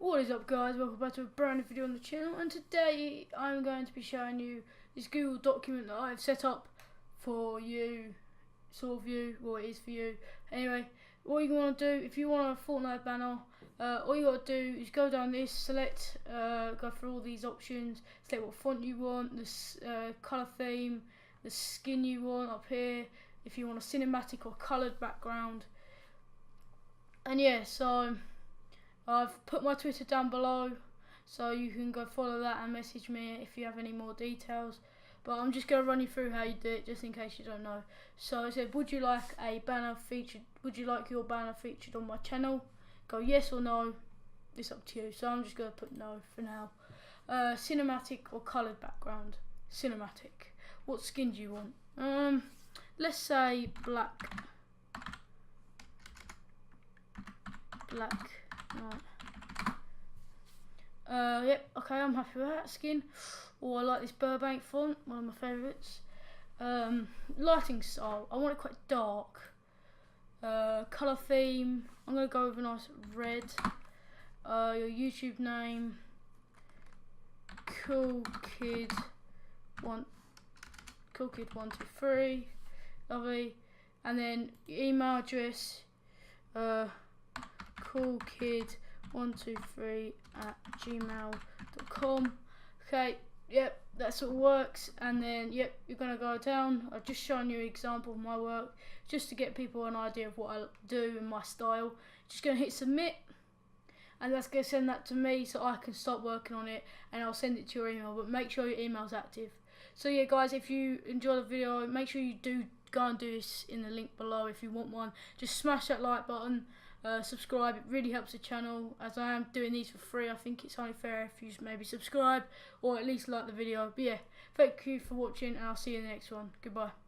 What is up, guys? Welcome back to a brand new video on the channel, and today I'm going to be showing you this Google document that I've set up for you, sort of you, well it is for you. Anyway, what you want to do, if you want a Fortnite banner, all you got to do is go down this, select, go through all these options, select what font you want, the colour theme, the skin you want up here, if you want a cinematic or coloured background. And yeah, so I've put my Twitter down below, so you can go follow that and message me if you have any more details. But I'm just going to run you through how you do it, just in case you don't know. So I said, would you like a banner featured? Would you like your banner featured on my channel? Go yes or no. It's up to you. So I'm just going to put no for now. Cinematic or coloured background? Cinematic. What skin do you want? Let's say black. Black. Right. Yep, okay, I'm happy with that skin. Oh, I like this Burbank font, one of my favourites. Lighting style, I want it quite dark. Colour theme, I'm going to go with a nice red. Your YouTube name, Cool Kid 123, lovely. And then your email address, coolkid123@gmail.com. Okay, yep, that's what works. And then yep, you're gonna go down. I've just shown you an example of my work just to get people an idea of what I do and my style. Just gonna hit submit, and that's gonna send that to me so I can start working on it, and I'll send it to your email. But make sure your email's active. So yeah, guys, if you enjoy the video, make sure you do go and do this in the link below if you want one. Just smash that like button. Subscribe, it really helps the channel, as I am doing these for free. I think it's only fair if you maybe subscribe or at least like the video. But yeah, thank you for watching, and I'll see you in the next one. Goodbye.